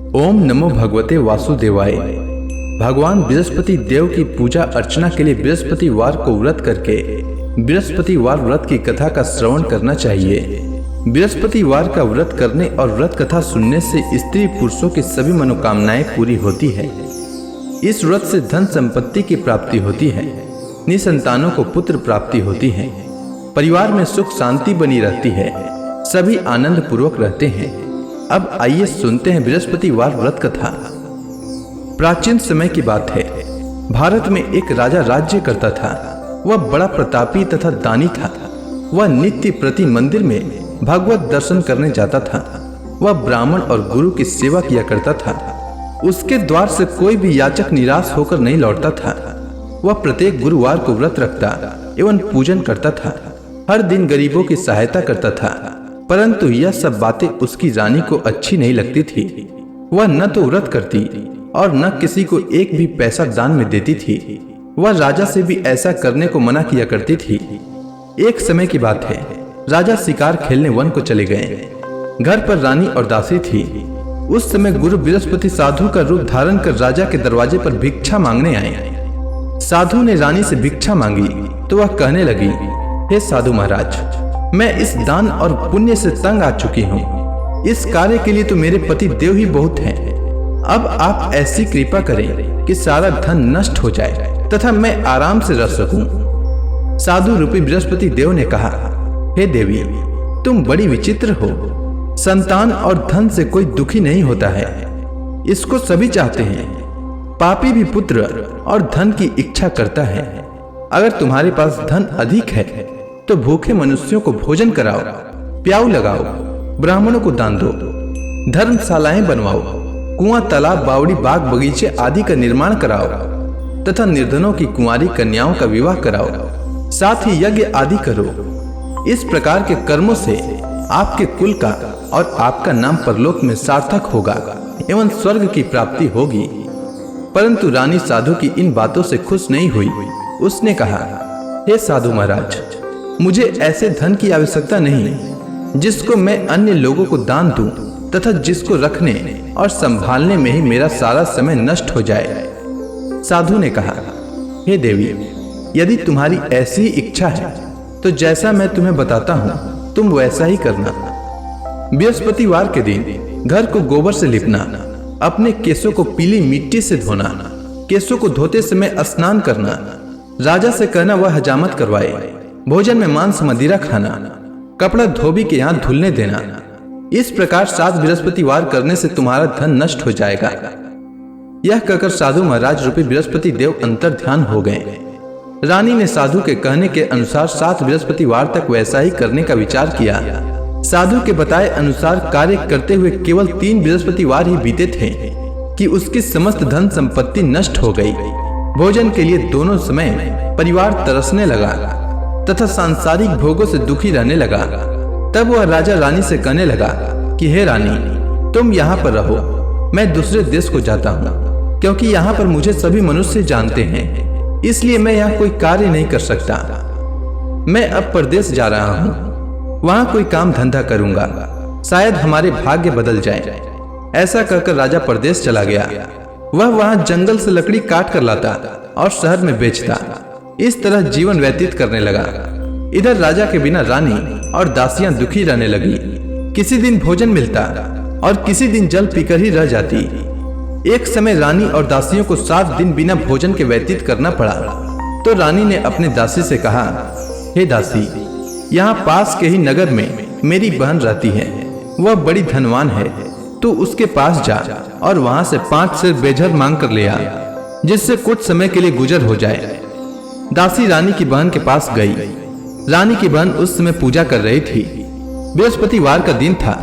ओम नमो भगवते वासुदेवाय। भगवान बृहस्पति देव की पूजा अर्चना के लिए बृहस्पतिवार को व्रत करके बृहस्पतिवार व्रत की कथा का श्रवण करना चाहिए। बृहस्पतिवार का व्रत करने और व्रत कथा सुनने से स्त्री पुरुषों की सभी मनोकामनाएं पूरी होती है। इस व्रत से धन संपत्ति की प्राप्ति होती है, निसंतानों को पुत्र प्राप्ति होती है, परिवार में सुख शांति बनी रहती है, सभी आनंद पूर्वक रहते हैं। अब आइए सुनते हैं बृहस्पतिवार व्रत कथा। प्राचीन समय की बात है। भारत में एक राजा राज्य करता था। वह बड़ा प्रतापी तथा दानी था। वह नित्य प्रति मंदिर में भगवत दर्शन करने जाता था। वह ब्राह्मण और गुरु की सेवा किया करता था। उसके द्वार से कोई भी याचक निराश होकर नहीं लौटता था। वह प्रत्येक गुरुवार को व्रत रखता एवं पूजन करता था। हर दिन गरीबों की सहायता करता था। परंतु यह सब बातें उसकी रानी को अच्छी नहीं लगती थी। वह न तो व्रत करती और न किसी को एक भी पैसा दान में देती थी। वह राजा से भी ऐसा करने को मना किया करती थी। एक समय की बात है। राजा शिकार खेलने वन को चले गए। घर पर रानी और दासी थी। उस समय गुरु बृहस्पति साधु का रूप धारण कर राजा के दरवाजे पर भिक्षा मांगने आए। साधु ने रानी से भिक्षा मांगी तो वह कहने लगी, हे साधु महाराज, मैं इस दान और पुण्य से तंग आ चुकी हूँ। इस कार्य के लिए तो मेरे पति देव ही बहुत हैं। अब आप ऐसी कृपा करें कि सारा धन नष्ट हो जाए तथा मैं आराम से रह सकूं। साधु रूपी बृहस्पति देव ने कहा, हे देवी, तुम बड़ी विचित्र हो। संतान और धन से कोई दुखी नहीं होता है, इसको सभी चाहते हैं। पापी भी पुत्र और धन की इच्छा करता है। अगर तुम्हारे पास धन अधिक है तो भूखे मनुष्यों को भोजन कराओ, प्याऊ लगाओ, ब्राह्मणों को दान दो, धर्मशालाएं बनवाओ, कुआं, तालाब, बावड़ी, बाग, बगीचे आदि का निर्माण कराओ तथा निर्धनों की कुंवारी कन्याओं का विवाह कराओ। साथ ही यज्ञ आदि करो। इस प्रकार के कर्मों से आपके कुल का और आपका नाम परलोक में सार्थक होगा एवं स्वर्ग की प्राप्ति होगी। परंतु रानी साधु की इन बातों से खुश नहीं हुई। उसने कहा, हे साधु महाराज, मुझे ऐसे धन की आवश्यकता नहीं जिसको मैं अन्य लोगों को दान दूं तथा जिसको रखने और संभालने में ही मेरा सारा समय नष्ट हो जाए। साधु ने कहा, हे देवी, यदि तुम्हारी ऐसी इच्छा है तो जैसा मैं तुम्हें बताता हूँ तुम वैसा ही करना। बृहस्पतिवार के दिन घर को गोबर से लिपना, अपने केसों को पीली मिट्टी से धोना, केसों को धोते समय स्नान करना, राजा से कहना वह हजामत करवाए, भोजन में मांस मदिरा खाना, कपड़ा धोबी के यहाँ धुलने देना। इस प्रकार 7 बृहस्पतिवार करने से तुम्हारा धन नष्ट हो जाएगा। यह कहकर साधु महाराज रूपी बृहस्पति देव अंतर ध्यान हो गए। रानी ने साधु के कहने के अनुसार 7 बृहस्पतिवार तक वैसा ही करने का विचार किया। साधु के बताए अनुसार कार्य करते हुए केवल 3 बृहस्पतिवार ही बीते थे कि उसकी समस्त धन संपत्ति नष्ट हो गई। भोजन के लिए दोनों समय परिवार तरसने लगा तथा सांसारिक भोगों से दुखी रहने लगा। तब वह राजा रानी से कहने लगा कि हे रानी, तुम यहाँ पर रहो, मैं दूसरे देश को जाता हूँ, क्योंकि यहाँ पर मुझे सभी मनुष्य जानते हैं, इसलिए मैं यहाँ कोई कार्य नहीं कर सकता। मैं अब परदेश जा रहा हूँ, वहाँ कोई काम धंधा करूंगा, शायद हमारे भाग्य बदल जाए। ऐसा कहकर राजा परदेश चला गया। वह वहाँ जंगल से लकड़ी काट कर लाता और शहर में बेचता। इस तरह जीवन व्यतीत करने लगा। इधर राजा के बिना रानी और दासियां दुखी रहने लगी। किसी दिन भोजन मिलता और किसी दिन जल पीकर ही रह जाती। एक समय रानी और दासियों को 7 दिन बिना भोजन के व्यतीत करना पड़ा। तो रानी ने अपने दासी से कहा, हे दासी, यहाँ पास के ही नगर में मेरी बहन रहती है। वह बड़ी धनवान है, तू उसके पास जा और वहां से 5 सेर बेझर मांग कर ले आ, जिससे कुछ समय के लिए गुजर हो जाए। दासी रानी की बहन के पास गई। रानी की बहन उस समय पूजा कर रही थी। बृहस्पतिवार का दिन था।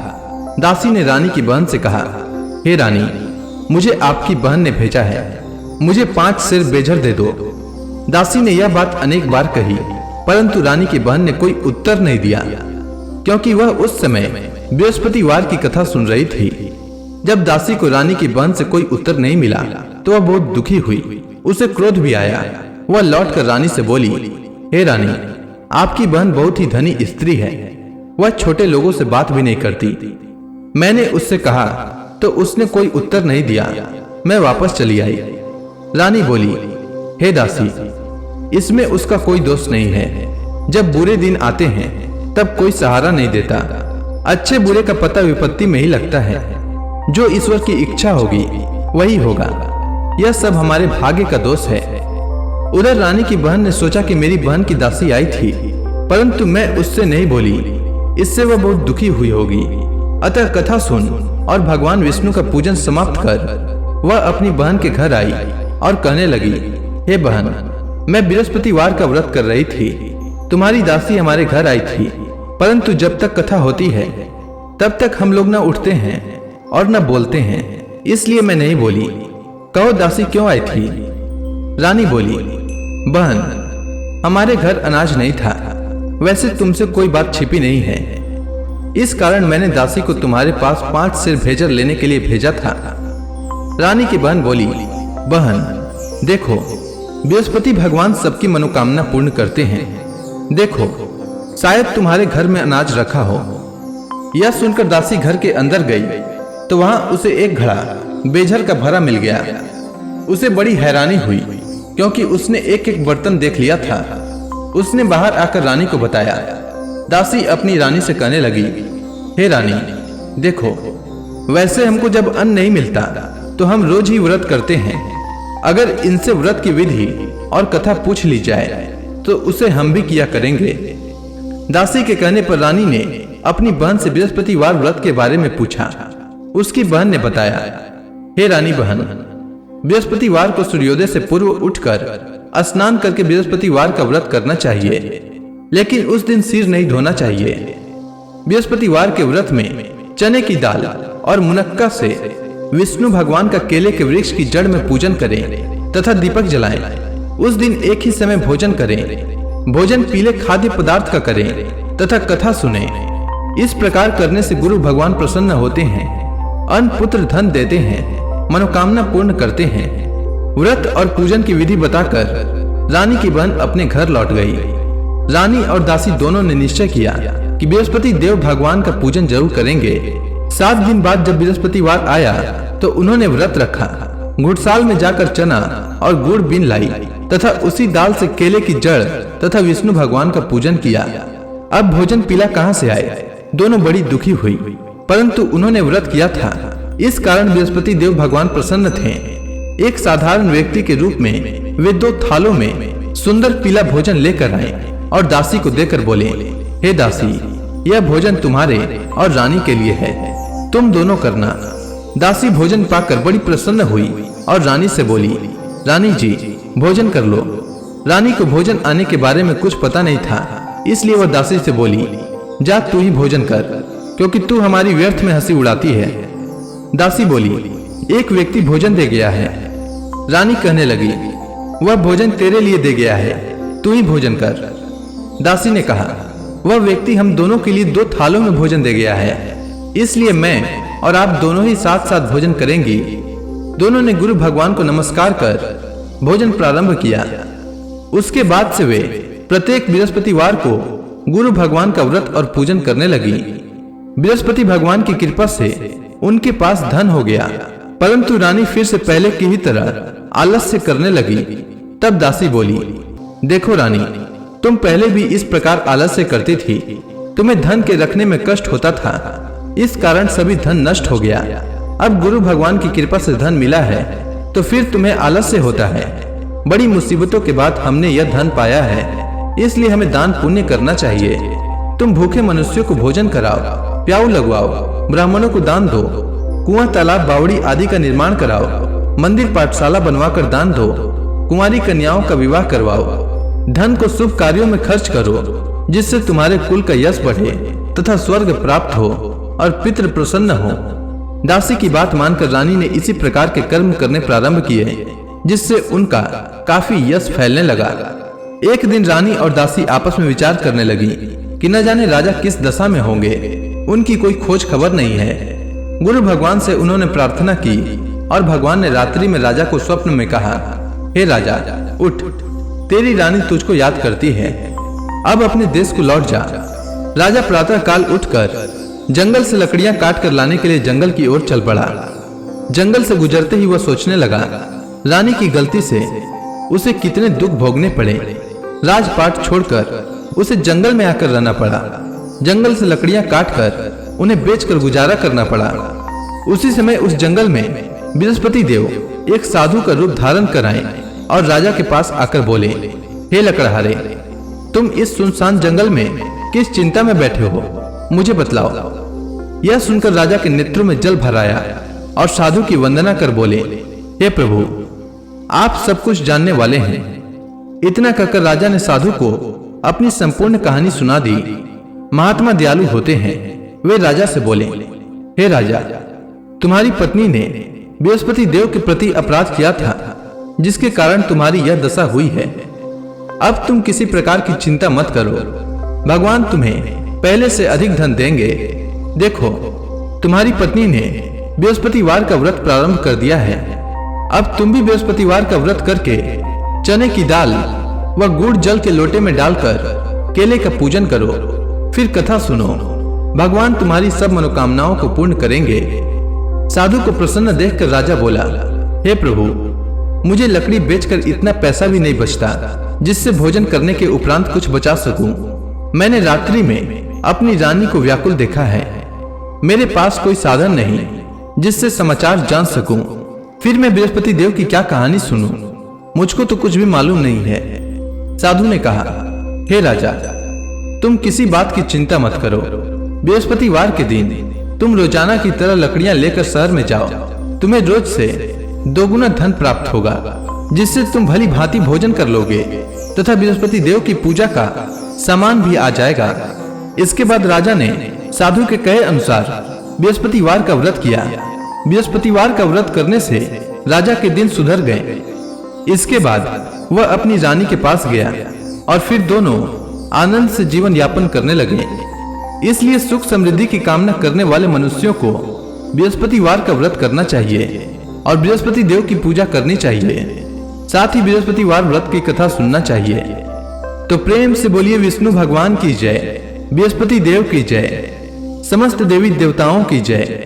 दासी ने रानी की बहन से कहा, हे रानी, मुझे आपकी बहन ने भेजा है, मुझे 5 सेर बेझर दे दो। दासी ने यह बात अनेक बार कही, परंतु रानी की बहन ने कोई उत्तर नहीं दिया, क्योंकि वह उस समय बृहस्पतिवार की कथा सुन रही थी। जब दासी को रानी की बहन से कोई उत्तर नहीं मिला तो वह बहुत दुखी हुई। उसे क्रोध भी आया। वह लौटकर रानी से बोली, हे रानी, आपकी बहन बहुत ही धनी स्त्री है। वह छोटे लोगों से बात भी नहीं करती। मैंने उससे कहा तो उसने कोई उत्तर नहीं दिया। मैं वापस चली आई। रानी बोली, हे दासी, इसमें उसका कोई दोष नहीं है। जब बुरे दिन आते हैं तब कोई सहारा नहीं देता। अच्छे बुरे का पता विपत्ति में ही लगता है। जो ईश्वर की इच्छा होगी वही होगा। यह सब हमारे भाग्य का दोष है। उधर रानी की बहन ने सोचा कि मेरी बहन की दासी आई थी, परंतु मैं उससे नहीं बोली। इससे वह बहुत दुखी हुई होगी। अतः कथा सुन और भगवान विष्णु का पूजन समाप्त कर वह अपनी बहन के घर आई और कहने लगी, हे बहन, मैं बृहस्पतिवार का व्रत कर रही थी। तुम्हारी दासी हमारे घर आई थी, परंतु जब तक कथा होती है तब तक हम लोग न उठते हैं और न बोलते हैं, इसलिए मैं नहीं बोली। कहो दासी क्यों आई थी? रानी बोली, बहन, हमारे घर अनाज नहीं था। वैसे तुमसे कोई बात छिपी नहीं है। इस कारण मैंने दासी को तुम्हारे पास 5 सेर भेजर लेने के लिए भेजा था। रानी की बहन बोली, बहन देखो, बृहस्पति भगवान सबकी मनोकामना पूर्ण करते हैं। देखो, शायद तुम्हारे घर में अनाज रखा हो। यह सुनकर दासी घर के अंदर गई तो वहां उसे एक घड़ा बेझर का भरा मिल गया। उसे बड़ी हैरानी हुई क्योंकि उसने एक एक बर्तन देख लिया था। उसने बाहर आकर रानी को बताया। दासी अपनी रानी से कहने लगी, हे रानी, देखो, वैसे हमको जब अन्न नहीं मिलता तो हम रोज ही व्रत करते हैं। अगर इनसे व्रत की विधि और कथा पूछ ली जाए तो उसे हम भी किया करेंगे। दासी के कहने पर रानी ने अपनी बहन से बृहस्पतिवार व्रत के बारे में पूछा। उसकी बहन ने बताया, हे रानी बहन, बृहस्पतिवार को सूर्योदय से पूर्व उठकर स्नान करके बृहस्पतिवार का व्रत करना चाहिए, लेकिन उस दिन सिर नहीं धोना चाहिए। बृहस्पतिवार के व्रत में चने की दाल और मुनक्का से विष्णु भगवान का केले के वृक्ष की जड़ में पूजन करें तथा दीपक जलाएं। उस दिन एक ही समय भोजन करें। भोजन पीले खाद्य पदार्थ का करें तथा कथा सुने। इस प्रकार करने से गुरु भगवान प्रसन्न होते हैं, अन्न पुत्र धन देते हैं, मनोकामना पूर्ण करते हैं। व्रत और पूजन की विधि बताकर रानी की बहन अपने घर लौट गई। रानी और दासी दोनों ने निश्चय किया कि बृहस्पति देव भगवान का पूजन जरूर करेंगे। 7 दिन बाद जब बृहस्पतिवार आया तो उन्होंने व्रत रखा। घुड़साल में जाकर चना और गुड़ बीन लाई तथा उसी दाल से केले की जड़ तथा विष्णु भगवान का पूजन किया। अब भोजन पीला कहाँ से आए? दोनों बड़ी दुखी हुई, परंतु उन्होंने व्रत किया था, इस कारण बृहस्पति देव भगवान प्रसन्न थे। एक साधारण व्यक्ति के रूप में वे 2 थालों में सुंदर पीला भोजन लेकर आए और दासी को देकर बोले, हे दासी, यह भोजन तुम्हारे और रानी के लिए है, तुम दोनों करना। दासी भोजन पाकर बड़ी प्रसन्न हुई और रानी से बोली, रानी जी, भोजन कर लो। रानी को भोजन आने के बारे में कुछ पता नहीं था, इसलिए वह दासी से बोली, जा तू ही भोजन कर, क्योंकि तू हमारी व्यर्थ में हंसी उड़ाती है। दासी बोली, एक व्यक्ति भोजन दे गया है। रानी कहने लगी, वह भोजन तेरे लिए दे गया है, तू ही भोजन कर। दासी ने कहा, वह व्यक्ति हम दोनों के लिए 2 थालों में भोजन दे गया है, इसलिए मैं और आप दोनों ही साथ साथ भोजन करेंगी। दोनों ने गुरु भगवान को नमस्कार कर भोजन प्रारंभ किया। उसके बाद से वे प्रत्येक बृहस्पतिवार को गुरु भगवान का व्रत और पूजन करने लगी। बृहस्पति भगवान की कृपा से उनके पास धन हो गया, परंतु रानी फिर से पहले की ही तरह आलस्य करने लगी। तब दासी बोली, देखो रानी, तुम पहले भी इस प्रकार आलस्य करती थी। तुम्हें धन के रखने में कष्ट होता था, इस कारण सभी धन नष्ट हो गया। अब गुरु भगवान की कृपा से धन मिला है तो फिर तुम्हें आलस्य होता है। बड़ी मुसीबतों के बाद हमने यह धन पाया है, इसलिए हमें दान पुण्य करना चाहिए। तुम भूखे मनुष्यों को भोजन कराओ, प्याऊ लगवाओ, ब्राह्मणों को दान दो, कुआं तालाब बावड़ी आदि का निर्माण कराओ, मंदिर पाठशाला बनवाकर दान दो, कुंवारी कन्याओं का विवाह करवाओ। धन को शुभ कार्यों में खर्च करो, जिससे तुम्हारे कुल का यश बढ़े तथा स्वर्ग प्राप्त हो और पितृ प्रसन्न हो। दासी की बात मानकर रानी ने इसी प्रकार के कर्म करने प्रारंभ किए, जिससे उनका काफी यश फैलने लगा। एक दिन रानी और दासी आपस में विचार करने लगी कि न जाने राजा किस दशा में होंगे, उनकी कोई खोज खबर नहीं है। गुरु भगवान से उन्होंने प्रार्थना की और भगवान ने रात्रि में राजा को स्वप्न में कहा, हे राजा, उठ, तेरी रानी तुझको याद करती है, अब अपने देश को लौट जा। राजा प्रातः काल उठकर जंगल से लकड़ियां काट कर लाने के लिए जंगल की ओर चल पड़ा। जंगल से गुजरते ही वह सोचने लगा, रानी की गलती से उसे कितने दुख भोगने पड़े। राजपाट छोड़कर उसे जंगल में आकर रहना पड़ा। जंगल से लकड़ियां काटकर उन्हें बेचकर गुजारा करना पड़ा। उसी समय उस जंगल में बृहस्पति देव एक साधु का रूप धारण कर आए और राजा के पास आकर बोले, हे लकड़हारे, तुम इस सुनसान जंगल में किस चिंता में बैठे हो, मुझे बतलाओ। यह सुनकर राजा के नेत्रों में जल भर आया और साधु की वंदना कर बोले, हे प्रभु, आप सब कुछ जानने वाले हैं। इतना कहकर राजा ने साधु को अपनी संपूर्ण कहानी सुना दी। महात्मा दयालु होते हैं। वे राजा से बोले, हे राजा, तुम्हारी पत्नी ने बृहस्पति देव के प्रति अपराध किया था, जिसके कारण तुम्हारी यह दशा हुई है। अब तुम किसी प्रकार की चिंता मत करो, भगवान तुम्हें पहले से अधिक धन देंगे। देखो, तुम्हारी पत्नी ने बृहस्पतिवार का व्रत प्रारंभ कर दिया है। अब तुम भी बृहस्पतिवार का व्रत करके चने की दाल व गुड़ जल के लोटे में डालकर केले का पूजन करो, फिर कथा सुनो। भगवान तुम्हारी सब मनोकामनाओं को पूर्ण करेंगे। साधु को प्रसन्न देखकर राजा बोला, हे प्रभु, मुझे लकड़ी बेचकर इतना पैसा भी नहीं बचता जिससे भोजन करने के उपरांत कुछ बचा सकूं। मैंने रात्रि में अपनी रानी को व्याकुल देखा है। मेरे पास कोई साधन नहीं जिससे समाचार जान सकूं। फिर मैं बृहस्पति देव की क्या कहानी सुनूं? मुझको तो कुछ भी मालूम नहीं है। साधु ने कहा, हे राजा, तुम किसी बात की चिंता मत करो। बृहस्पतिवार के दिन तुम रोजाना की तरह लकड़ियां लेकर शहर में जाओ। तुम्हें रोज से 2 गुना धन प्राप्त होगा, जिससे तुम भली भांति भोजन कर लोगे तथा बृहस्पति देव की पूजा का सामान भी आ जाएगा। इसके बाद राजा ने साधु के कहे अनुसार बृहस्पतिवार का व्रत किया। बृहस्पतिवार का व्रत करने से राजा के दिन सुधर गए। इसके बाद वह अपनी रानी के पास गया और फिर दोनों आनंद से जीवन यापन करने लगे। इसलिए सुख समृद्धि की कामना करने वाले मनुष्यों को बृहस्पतिवार का व्रत करना चाहिए और बृहस्पति देव की पूजा करनी चाहिए। साथ ही बृहस्पतिवार व्रत की कथा सुनना चाहिए। तो प्रेम से बोलिए विष्णु भगवान की जय, बृहस्पति देव की जय, समस्त देवी देवताओं की जय।